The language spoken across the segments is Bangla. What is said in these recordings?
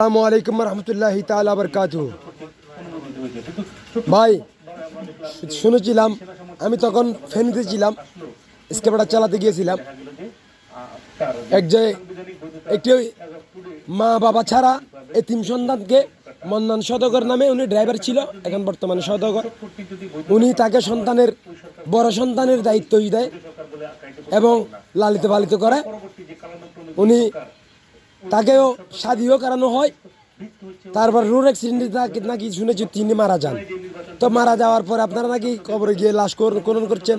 আসসালামু আলাইকুম রহমতুল্লাহি তাআলা বারাকাতুহু। ভাই শুনেছিলাম, আমি তখন ফেনীতে ছিলাম, স্কেপাটা চালাতে গিয়েছিলাম। একটি মা বাবা ছাড়া এতিম সন্তানকে মন্নান সওদাগর নামে উনি ড্রাইভার ছিল, এখন বর্তমানে সওদাগর। উনি তাকে বড় সন্তানের দায়িত্ব দেয় এবং লালিত পালিত করে। উনি তাকেও শাদিও করানো হয়। তারপর রোড অ্যাক্সিডেন্টে নাকি শুনেছি তিনি মারা যান। তো মারা যাওয়ার পর আপনারা নাকি কবরে গিয়ে লাশ খনন করছেন।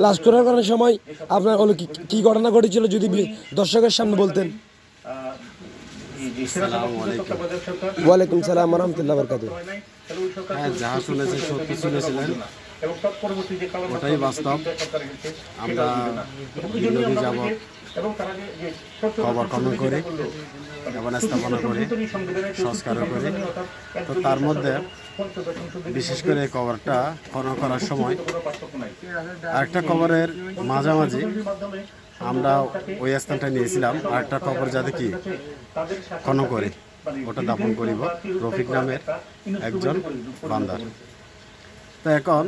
লাশ খনন করার সময় আপনার কি ঘটনা ঘটেছিল যদি দর্শকের সামনে বলতেন। ওয়ালাইকুম সালাম রহমতুল্লাহ বরকাতুহু। হ্যাঁ, যাহা শুনেছেন সত্যি শুনেছিলেন, ওটাই বাস্তব। আমরা দীর্ঘদিন যাবৎ খবর খনন করি এবং স্থাপনা করি, সংস্কারও করি। তো তার মধ্যে বিশেষ করে কবরটা খনন করার সময় আরেকটা কবরের মাঝামাঝি আমরা ওই স্থানটা নিয়েছিলাম। আরেকটা কবর যাতে কি খনন করি, ওটা দাপন করিব রফিক নামের একজন বান্দার। তো এখন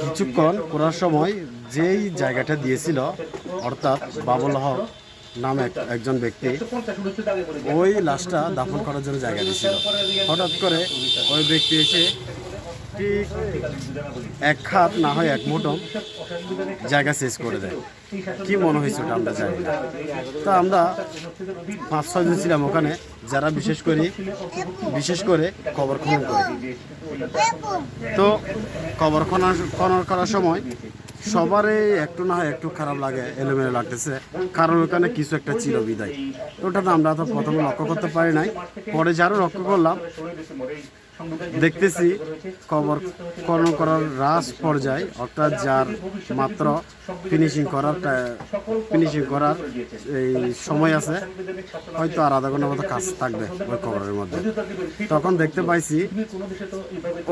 কিছুক্ষণ করার সময় যেই জায়গাটা দিয়েছিল, অর্থাৎ বাবুল হক নামে একজন ব্যক্তি ওই লাশটা দাফন করার জন্য জায়গা দিয়েছিল। হঠাৎ করে ওই ব্যক্তি এসে ঠিক এক হাত না হয় এক মুঠো জায়গা শেষ করে দেয়। কি মনে হয়েছে ওটা আমরা জানি না। তো আমরা 5-6 জন ছিলাম ওখানে, যারা বিশেষ করে কবর খনন করি। তো কবর খনন করার সময় সবারই একটু না হয় একটু খারাপ লাগে, এলোমেলো লাগতেছে, কারণ ওখানে কিছু একটা ছিল বিদায়। ওটা তো আমরা তো প্রথমে লক্ষ্য করতে পারি নাই, পরে যারও লক্ষ্য করলাম দেখতেছি কবর খনন করার রাস পর্যায়ে, অর্থাৎ যার মাত্র ফিনিশিং করার এই সময় আছে, হয়তো আর আধা ঘন্টার মতো কাজ থাকবে ওই কবরের মধ্যে। তখন দেখতে পাইছি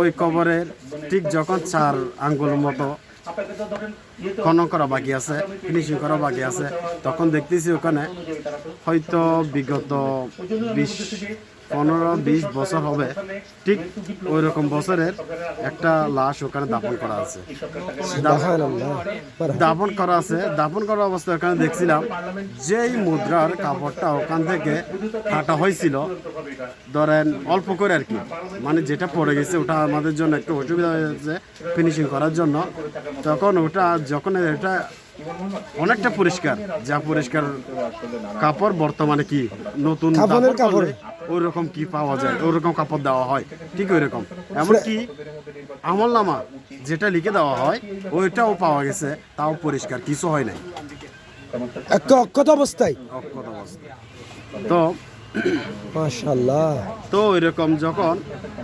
ওই কবরের ঠিক যখন 4 আঙ্গুল মতো খনন করা বাকি আছে, ফিনিশিং করা বাকি আছে, তখন দেখতেছি ওখানে হয়তো বিগত 15-20 বছর হবে, ঠিক ওই রকম বছরের একটা লাশ ওখানে দাফন করা আছে। দাফন করা অবস্থায় ওখানে দেখছিলাম যেই মুদ্রার কাপড়টা ওখান থেকে কাটা হয়েছিল, ধরেন অল্প করে আর কি, মানে যেটা পড়ে গেছে ওটা আমাদের জন্য একটু অসুবিধা হয়েছে ফিনিশিং করার জন্য। তখন যখন এটা অনেকটা পরিষ্কার, যা পরিষ্কার কাপড় বর্তমানে কি নতুন কাপড় ওই রকম কি পাওয়া যায়, ওই রকম কাপড় দেওয়া হয়, ঠিক ওই রকম। এমনকি আমলনামা যেটা লিখে দেওয়া হয় ওইটাও পাওয়া গেছে, তাও পরিষ্কার, কিছু হয় নাই, অক্ষত অবস্থায়। তো মাশাআল্লাহ। তো ওইরকম যখন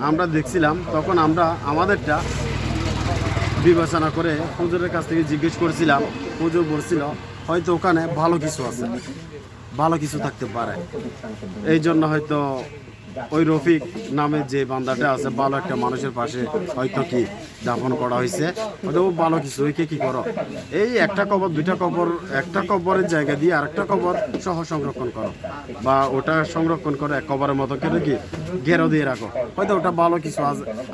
আমরা দেখছিলাম, তখন আমরা আমাদেরটা বিবেচনা করে হুজুরের কাছ থেকে জিজ্ঞেস করছিলাম। হুজুর বলছিল হয়তো ওখানে ভালো কিছু আছে, ভালো কিছু থাকতে পারে, এই জন্য হয়তো ওই রফিক নামে যে বান্দাটা আছে, ভালো একটা মানুষের পাশে হয়তো কি দাফন করা হয়েছে, হয়তো ভালো কিছু। ওইকে কি করো, এই একটা কবর দুইটা কবর, একটা কবরের জায়গা দিয়ে আরেকটা কবর সহ সংরক্ষণ করো, বা ওটা সংরক্ষণ করে এক কবরের মতো করে কি ঘেরো দিয়ে রাখো, হয়তো ওটা ভালো কিছু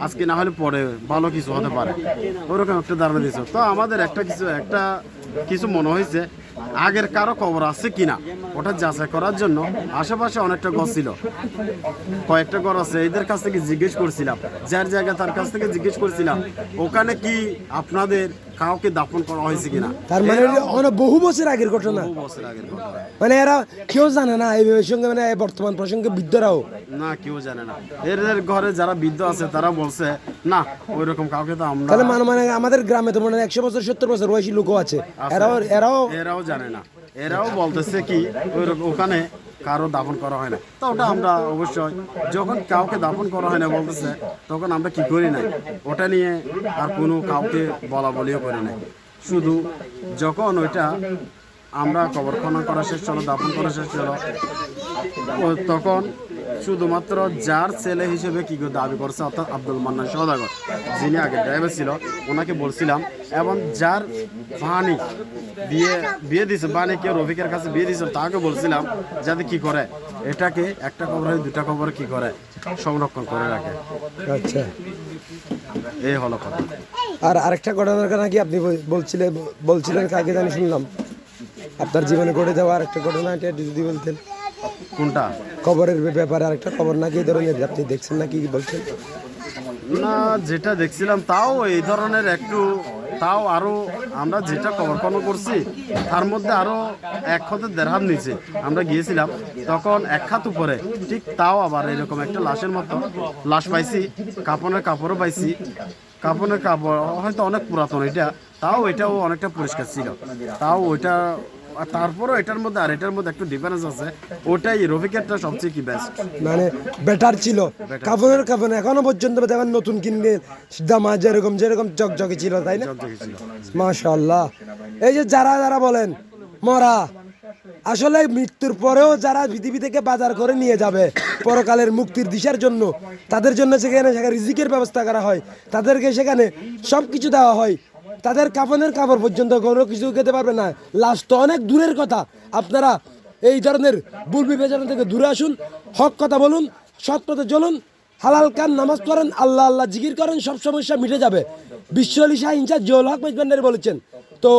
আজকে না হলে পরে ভালো কিছু হতে পারে, ওরকম একটা ধারণা দিয়েছ। তো আমাদের একটা কিছু মনে হয়েছে আগের কারো কবর আছে কিনা ওটা যাচাই করার জন্য আশেপাশে অনেকটা ঘর ছিল, কয়েকটা ঘর আছে, এদের কাছ থেকে জিজ্ঞেস করছিলাম, যার জায়গা তার কাছ থেকে জিজ্ঞেস করছিলাম ওখানে কি আপনাদের কাউকে দাফন করা হয়েছে কিনা। তার মানে বহু বছর আগের ঘটনা, মানে এরা কেউ জানে না এই সঙ্গে, মানে বর্তমান প্রসঙ্গে বৃদ্ধরাও না, কেউ জানে না। এদের ঘরে যারা বৃদ্ধ আছে তারা বলছে না, ওই রকম কাউকে তো আমরা, তাহলে মানে আমাদের গ্রামে তো মানে 100 বছর 70 বছর বয়সী লোকও আছে, এরাও জানে না। এরাও বলতেছে কি ওখানে কারো দাফন করা হয় না। তো ওটা আমরা অবশ্যই যখন কাউকে দাফন করা হয় না বলতেছে, তখন আমরা কি করি না, ওটা নিয়ে আর কোনো কাউকে বলা বলিও করি না। শুধু যখন ওইটা আমরা কবর খনন করা শেষ হলো, দাফন করা শেষ হলো, তখন শুধুমাত্র যার ছেলে হিসেবে কি দাবি করছে অর্থাৎ আব্দুল মান্নান সওদাগর, যিনি আগে ড্রাইভার ছিল, ওনাকে বলছিলাম, এবং যার বাণী বিয়ে দিয়েছে, বাণী কেউ রফিকের কাছে বিয়ে দিয়েছে, তাকে বলছিলাম যাতে কি করে এটাকে একটা খবর হয় দুটা খবর কি করে সংরক্ষণ করে রাখে। আচ্ছা, এই হলো কথা। আর আরেকটা ঘটনার কথা কি আপনি বলছিলেন কাকে জানি শুনলাম, আপনার জীবনে ঘটে যাওয়া আরেকটা ঘটনা, এটা যদি বলতেন। কোনটা? খবরের ব্যাপারে আরেকটা খবর নাকি এই ধরনের আপনি দেখছেন নাকি বলছেন? না, যেটা দেখছিলাম তাও এই ধরনের একটু, তাও আরো আমরা যেটা খবর করছি তার মধ্যে আরো 1 হাতে 1.5 হাত নিচে আমরা গিয়েছিলাম, তখন 1 হাত উপরে, ঠিক তাও আবার এরকম একটা লাশের মতো লাশ পাইছি, কাপড়ের কাপড়ও পাইছি, কাপড়ের কাপড় হয়তো অনেক পুরাতন, তাও এটাও অনেকটা পরিষ্কার ছিল, তাও ওইটা। আর তারপরও এটার মধ্যে আর এটার মধ্যে একটু ডিফারেন্স আছে, ওটাই রফিকেরটা সবচেয়ে কি বেস্ট, মানে বেটার ছিল। কাপড়ের কাপড় এখনো পর্যন্ত দেখেন নতুন কিনলে দামা যেরকম জকজকে ছিল, তাই না? মাশাআল্লাহ। এই যে যারা বলেন মরা, আসলে মৃত্যুর পরেও যারা পৃথিবী থেকে বাজার করে নিয়ে যাবে পরকালের মুক্তির দিশার জন্য, তাদের জন্য সেখানে রিজিকের ব্যবস্থা করা হয়, তাদেরকে সেখানে সব কিছু দেওয়া হয়, তাদের কাফনের কাপড় পর্যন্ত কোনো কিছু খেতে পারবে না। লাশ তো অনেক দূরের কথা। আপনারা এই ধরনের ভুল বিবেচনা থেকে দূরে আসুন, হক কথা বলুন, সৎ পথে চলুন, হালাল কান নামাজ পড়েন, আল্লাহ আল্লাহ জিকির করেন, সব সমস্যা মিটে যাবে। বিশ্ব আলী শাহ ইনচার্জ জিয়াউল হক মেজবান্ডারি বলেছেন। তো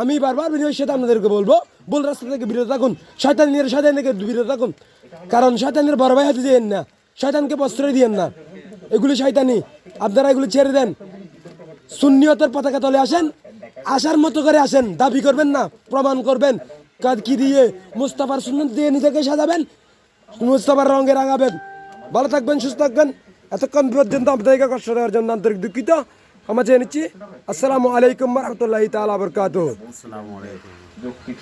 আমি বারবার বিনয়ের সাথে আপনাদেরকে বলবো, ভুল রাস্তা থেকে বিরত থাকুন, শয়তান থেকে বিরত থাকুন, কারণ শয়তানের বড় ভাই হাতে দিয়েন না, শয়তানকে প্রশ্রয় দিয়েন না, এগুলি শয়তানি। আপনারা এগুলি ছেড়ে দেন, সুন্নিয়তের পতাকা তলে আসেন, আসার মতো করে আসেন, দাবি করবেন না, প্রমাণ করবেন কি দিয়ে, মুস্তাফার সুন্নত দিয়ে নিজেকে সাজাবেন, মুস্তাফার রঙে রাঙাবেন। ভালো থাকবেন, সুস্থ থাকবেন। এতক্ষণ পর্যন্ত আপনাদেরকে কষ্ট দেওয়ার জন্য আন্তরিক দুঃখিত, ক্ষমা চেয়ে নিচ্ছি। আসসালামু আলাইকুম ওয়া রাহমাতুল্লাহি তাআলা ওয়া বারাকাতুহু। আসসালামু আলাইকুম।